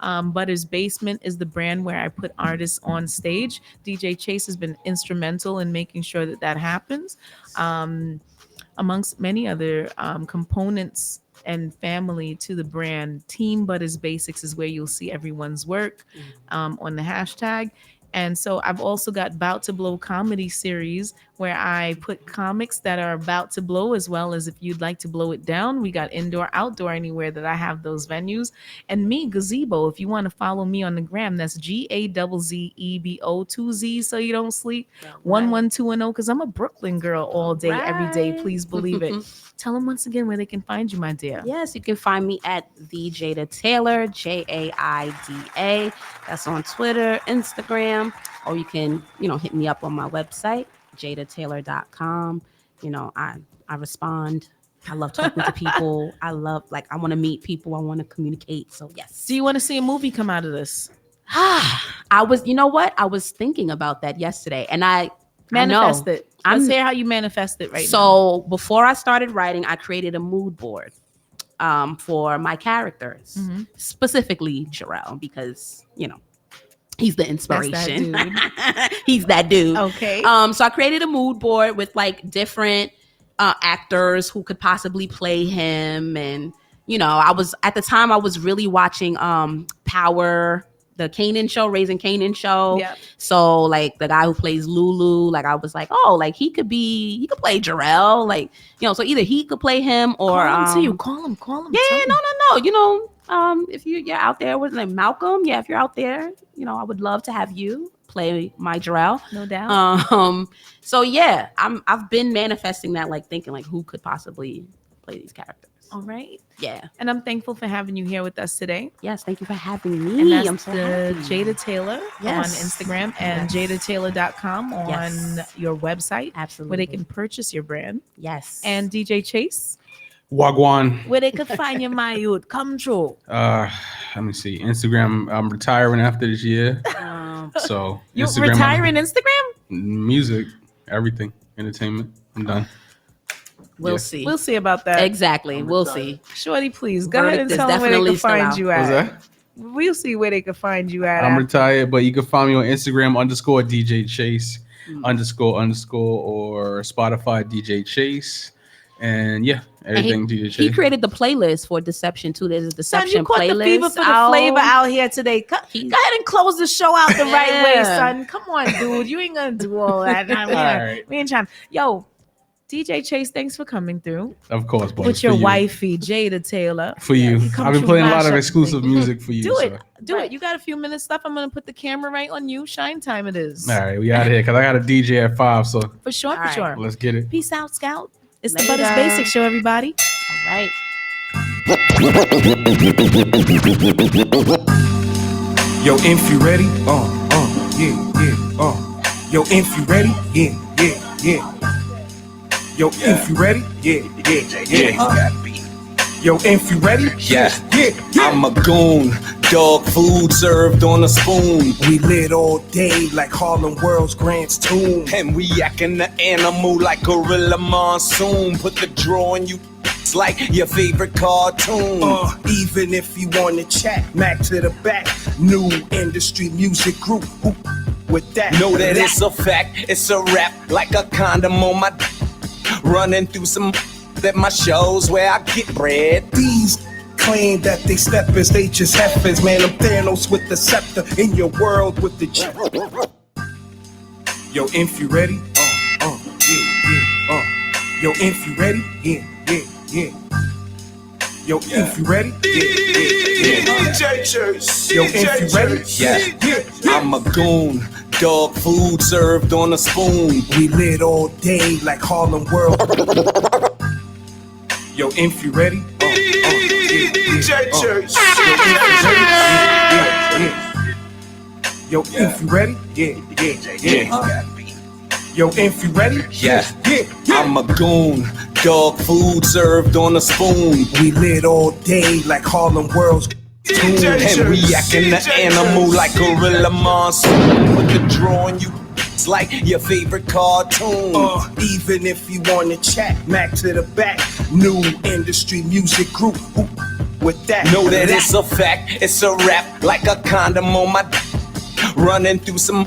Butters Basement is the brand where I put artists on stage. DJ Chase has been instrumental in making sure that that happens. Amongst many other components and family to the brand, Team Butters Basics is where you'll see everyone's work on the hashtag. And so I've also got About to Blow comedy series, where I put comics that are about to blow, as well as if you'd like to blow it down. We got indoor, outdoor, anywhere that I have those venues. And me, Gazebo, if you want to follow me on the gram, that's GAZZEBO, 2 Z's so you don't sleep. 11210, because I'm a Brooklyn girl all day, every day. Please believe it. Tell them once again where they can find you, my dear. Yes, you can find me at the Jada Taylor, JAIDA. That's on Twitter, Instagram, or you can, you know, hit me up on my website, JadaTaylor.com. You know, I respond. I love talking to people. I want to meet people. I want to communicate. So yes. Do you want to see a movie come out of this? You know what? I was thinking about that yesterday, and I Manifest know. it. Let's hear how you manifest it right now. So before I started writing, I created a mood board for my characters, specifically Jarrell, because, you know, he's the inspiration. He's that dude. Okay. So I created a mood board with like different actors who could possibly play him. And, you know, I was really watching Power, the Kanan show, Raising Kanan show. Yep. So like the guy who plays Lulu, like I was like, oh, like he could play Jarrell. Like, you know, so either he could play him or call him to you. Call him. Yeah, no. You know, if you're out there with like Malcolm, if you're out there, you know, I would love to have you play my Jarrell. No doubt. So yeah, I've been manifesting that, like thinking like who could possibly play these characters. All right. Yeah. And I'm thankful for having you here with us today. Yes. Thank you for having me. And that's I'm so the happy. Jada Taylor Yes. on Instagram and JadaTaylor.com on Yes. your website. Absolutely. Where they can purchase your brand. Yes. And DJ Chase, Wagwan. where they could find you, my youth. Come through. Let me see. Instagram. I'm retiring after this year. So You Instagram, retiring Instagram? music, everything, entertainment. I'm done. We'll see. We'll see about that. Exactly. We'll see. Shorty, please go ahead and Verdict is tell them where they definitely can still find out. you What's at. that? We'll see where they can find you at. I'm after. retired, but you can find me on Instagram _DJ Chase _ or Spotify DJ Chase. And yeah, everything DJ Chase. He created the playlist for Deception too. There's a Son, Deception you caught playlist. the fever for the flavor out here today. Go ahead and close the show out the right way, son. Come on, dude. You ain't gonna do all that. Nah, we ain't trying. Yo, DJ Chase, thanks for coming through. Of course, boys. With your wifey, Jada Taylor. For you. come I've been through, playing a lot mash of up exclusive music for you. Do it. So. Do it. You got a few minutes left. I'm gonna put the camera right on you. Shine time it is. All right, we out of here because I got a DJ at 5. So For sure, for sure. let's get it. Peace out, Scout. It's the Later. Butters Basic Show, everybody. All right. Yo, if you ready, Yo, if you ready, Yo, if you ready, Yo, if you ready, I'm a goon. Dog food served on a spoon. We lit all day like Harlem World's Grant's tomb. And we acting the animal like Gorilla Monsoon. Put the draw on you. It's like your favorite cartoon. Even if you wanna chat, Mac to the back. New industry music group. Who with that? Know that it's a fact. It's a rap like a condom on my running through some at my shows where I get bread. These claim that they steppers, they just heifers. Man, I'm Thanos with the scepter in your world with the Yo, if you ready, Yo, if you ready, Yo, if you ready, Yo, if you ready, I'm a goon. Dog food served on a spoon. We lit all day like Harlem World. Yo, if you ready, Yo, if you ready, Yo, if you ready, I'm a goon. Dog food served on a spoon. We lit all day like Harlem World's tomb. And we acting the animal like Gorilla Monsoon. Put the draw on you. It's like your favorite cartoon. Even if you wanna chat, Mac to the back. New industry music group. Who with that? Know that it's a fact. It's a rap like a condom on my running through some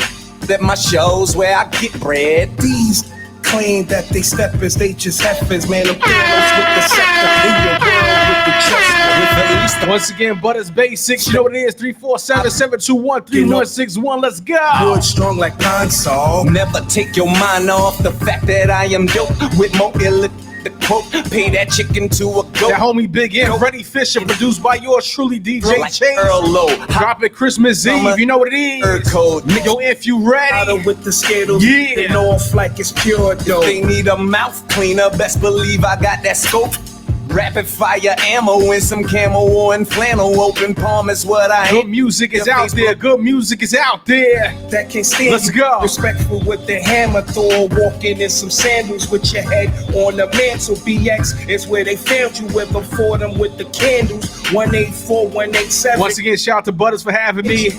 at my shows where I get bread. These claim that they steppers, they just heifers. Man, I'm Thanos with the scepter in your world with the chest. Once again, Butters Basics. You know what it is. 347-721-3161. Let's go. Wood strong like pine saw. Never take your mind off the fact that I am dope with more ill. The quote, pay that chicken to a goat. That homie Big M, Freddie Fisher, produced by yours truly, DJ Like Chase. Earl Low. Drop it Christmas Eve, you know what it is. Code. Yo, if you ready. Out with the Skittles, Yeah. and off like it's pure dough. They need a mouth cleaner, best believe I got that scope. Rapid fire ammo and some camo and flannel. Open palm is what I Good hit. music is out there. Good music is out there. That can stand. Let's go. Respectful with the hammer, Thor walking in some sandals with your head on the mantle. BX is where they found you with them for them with the candles. 184, 187. Once again, shout out to Butters for having me,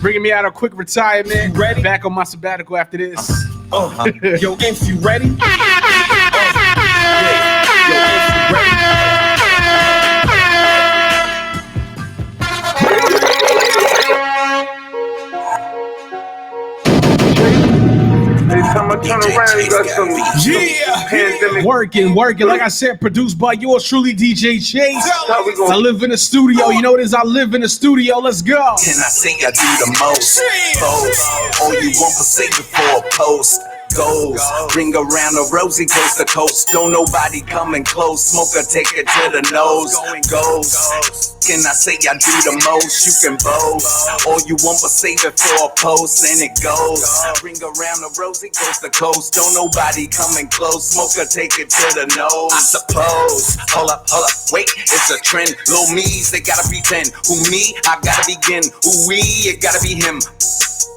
bringing me out of quick retirement. You ready? Back on my sabbatical after this. Yo, if you ready? Yo, if you ready? Turn around, you got some pandemic. Working. Like I said, produced by yours truly, DJ Chase. I live in the studio. You know what it is? I live in the studio. Let's go. Can I say I do the most? Pose. All you want to save it for a post. goes. Ring around the rosy coast to coast. Don't nobody coming close. Smoker, take it to the nose. Goes. Can I say I do the most? You can boast. All you want but save it for a post. And it goes. Ring around the rosy coast to coast. Don't nobody coming close. Smoker, take it to the nose. I suppose. Hold up, wait, it's a trend. Low me's, they gotta be 10. Who me? I gotta begin. Who we? It gotta be him.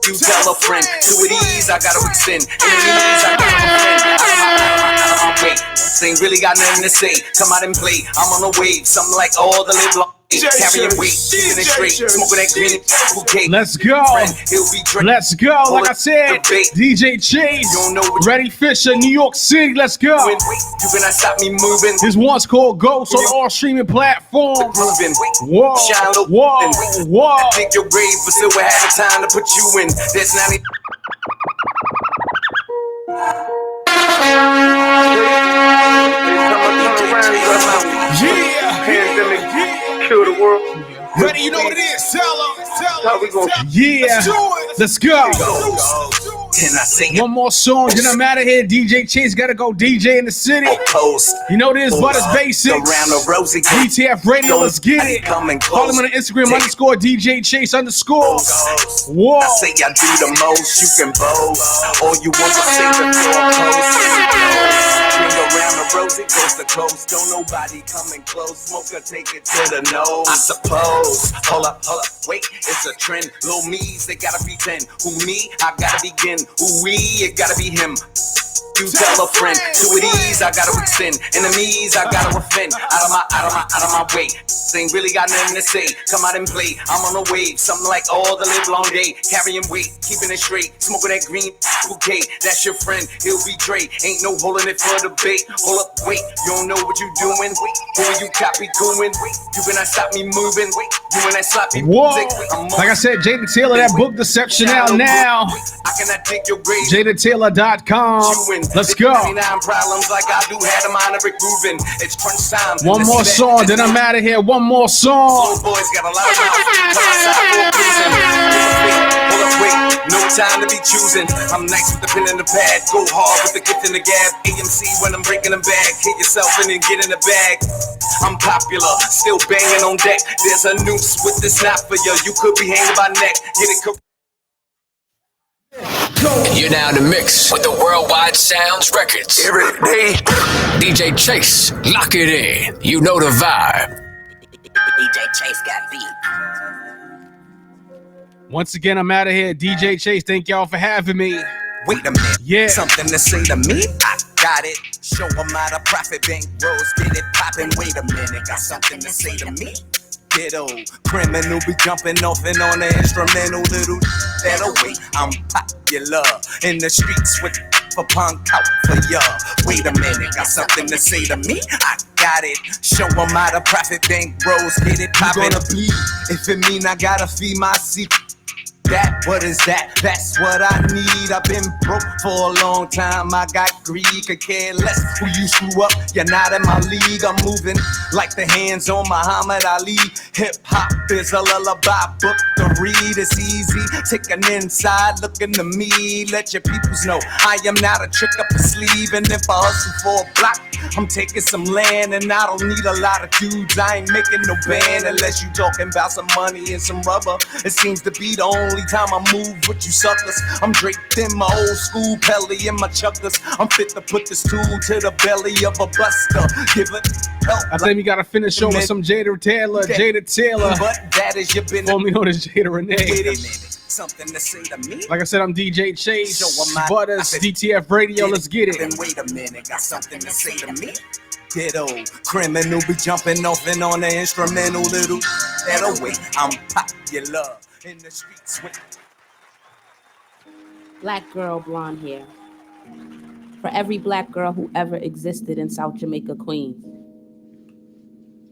You tell a friend, do it ease, I gotta extend. Enemies, I gotta offend. Out of my way. Ain't really got nothing to say. Come out and play. I'm on a wave. Something like all the live long. Carrying weight, keeping it straight. Smoking that green bouquet. Let's go. Let's go. Like I said, DJ Chase, Reddy Fisher, New York City. Let's go. You cannot stop me moving. This one's called Ghost on all streaming platforms. Whoa, whoa, whoa. I think your grave, but still we had the time to put you in. There's not any. Yeah. Pandemic kill the world. Ready, you know what it is. Tell them. How we gonna? Yeah. Let's go. Can I sing one more song, then I'm out of here. DJ Chase gotta go DJ in the city. Post. You know this, but it's basics. Around the rosy DTF Radio, let's get it. Follow him on Instagram _ DJ Chase _ Whoa. I say I do the most, you can boast. All you want to say the post. Around the rosy coast to coast. Don't nobody coming close. Smoker, take it to the nose. I suppose. Hold up, wait, it's a trend. Low me's, they gotta be 10. Who me? I gotta begin. Who we? It gotta be him. You tell a friend, to it ease, I gotta extend. Enemies, I gotta offend. Out of my way. Ain't really got nothing to say. Come out and play. I'm on a wave, something like all the live long day. Carrying weight, keeping it straight. Smoking that green bouquet. That's your friend, he'll be Dre. Ain't no holding it for debate. Hold up, wait, you don't know what you doing. Who are you copy doing? You cannot stop me moving. You and that sloppy music. Like I said, Jada Taylor, that book Deception out now. I cannot dig your grave. JadaTaylor.com. Let's go. Problems like I do had a mind of grooving. It's crunch time. One more song, then I'm out of here. One more song. Boys got a lot of mouth. Come outside for a cruising. Hold up, wait. No time to be choosing. I'm nice with the pen and the pad. Go hard with the gift and the gab. AMC when I'm breaking them back. Hit yourself and then get in the bag. I'm popular, still banging on deck. There's a noose with this knot for you. You could be hanging by neck. Get it correct. You're now in the mix with the Worldwide Sounds Records. Every day. DJ Chase, lock it in. You know the vibe. DJ Chase got beat. Once again, I'm out of here. DJ Chase, thank y'all for having me. Wait a minute. Yeah. Something to say to me? I got it. Show them how to profit bank rolls. Get it poppin'. Wait a minute. Got something to say to me? Ghetto criminal be jumping off and on the instrumental little that away. I'm popular in the streets with a punk out for ya. Wait a minute, got something to say to me? I got it. Show them how to profit bank bros. Get it poppin'. Gonna bleed if it mean I gotta feed my seat. That, what is that? That's what I need. I've been broke for a long time. I got greed, could care less who you screw up. You're not in my league. I'm moving like the hands on Muhammad Ali. Hip hop is a lullaby book to read. It's easy. Take an inside look into me. Let your peoples know I am not a trick up the sleeve. And if I hustle for a block, I'm taking some land. And I don't need a lot of dudes. I ain't making no band unless you talking about some money and some rubber. It seems to be the only time I move with you suckers. I'm draped in my old school pelly and my chuckers. I'm fit to put this tool to the belly of a buster. Give it help. I think we gotta finish over some Jada Taylor. Jada Taylor. But that is your business. Formerly known as Jada Renee. Something to say to me. Like I said, I'm DJ Chase. Butters, DTF Radio. Let's get it. Then wait a minute. Got something to say to me? Ghetto criminal be jumping off and on the instrumental little that away. I'm popular in the streets with Black girl, blonde hair. For every black girl who ever existed in South Jamaica, Queens.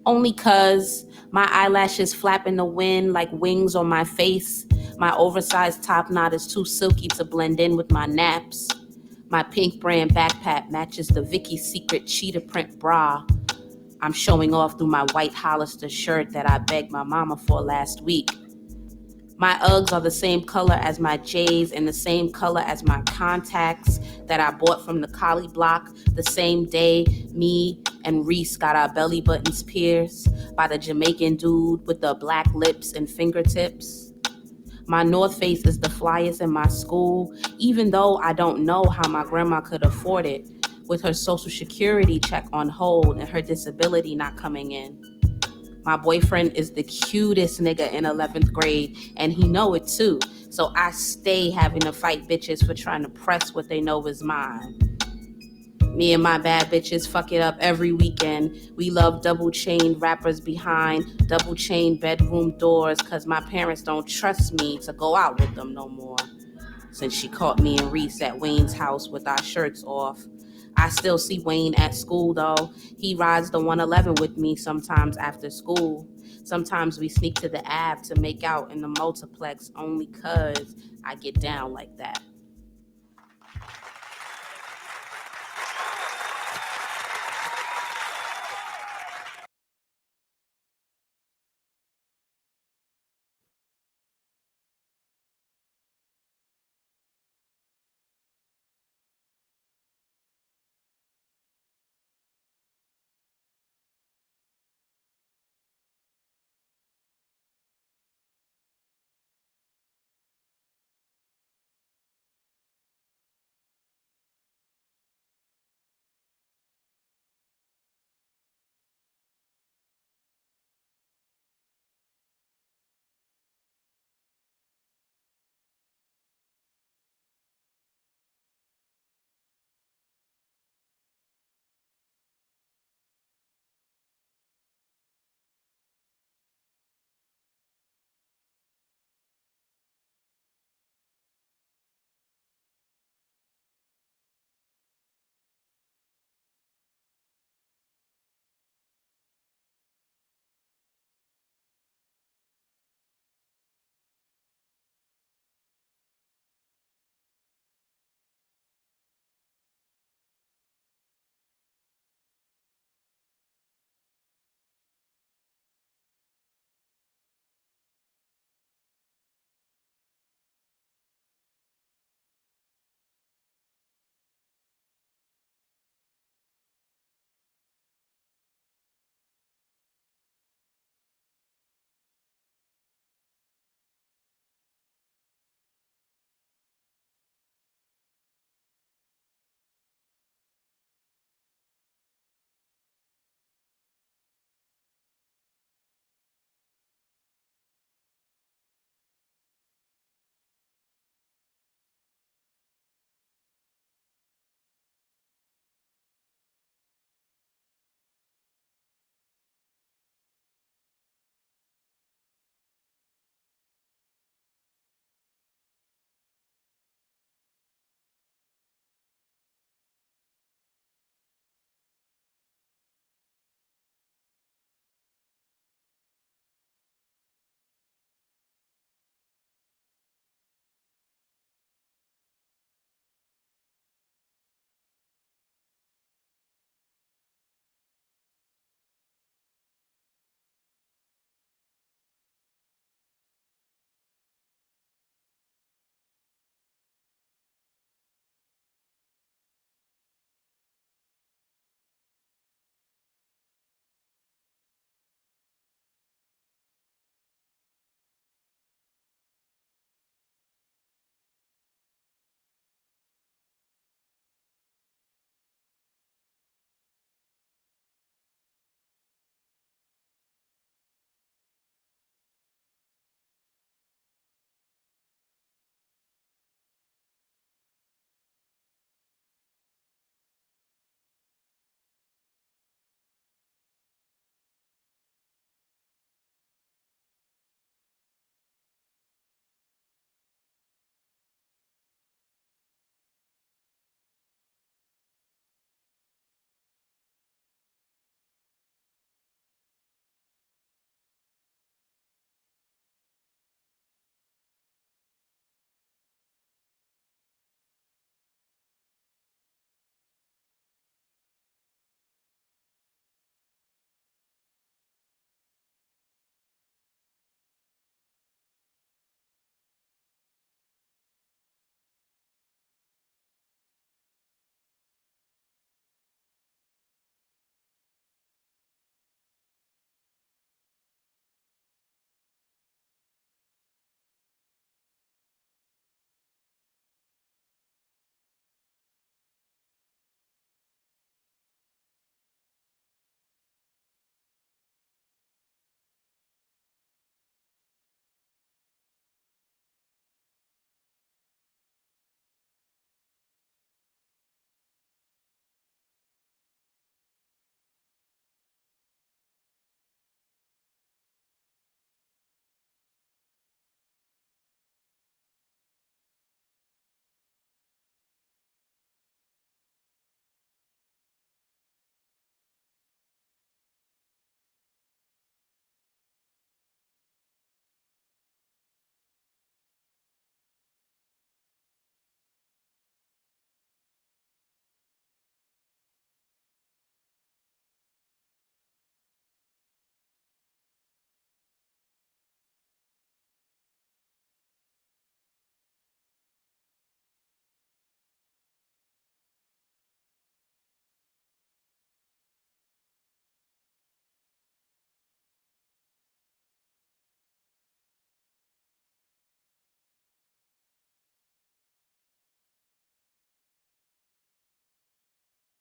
Only cause my eyelashes flap in the wind like wings on my face. My oversized top knot is too silky to blend in with my naps. My pink brand backpack matches the Vicky's Secret cheetah print bra. I'm showing off through my white Hollister shirt that I begged my mama for last week. My Uggs are the same color as my J's and the same color as my contacts that I bought from the Collie Block the same day me and Reese got our belly buttons pierced by the Jamaican dude with the black lips and fingertips. My North Face is the flyest in my school, even though I don't know how my grandma could afford it, with her Social Security check on hold and her disability not coming in. My boyfriend is the cutest nigga in 11th grade, and he know it too. So I stay having to fight bitches for trying to press what they know is mine. Me and my bad bitches fuck it up every weekend. We love double chain rappers behind double chain bedroom doors, cause my parents don't trust me to go out with them no more. Since she caught me and Reese at Wayne's house with our shirts off. I still see Wayne at school though. He rides the 111 with me sometimes after school. Sometimes we sneak to the Ave to make out in the multiplex only cause I get down like that.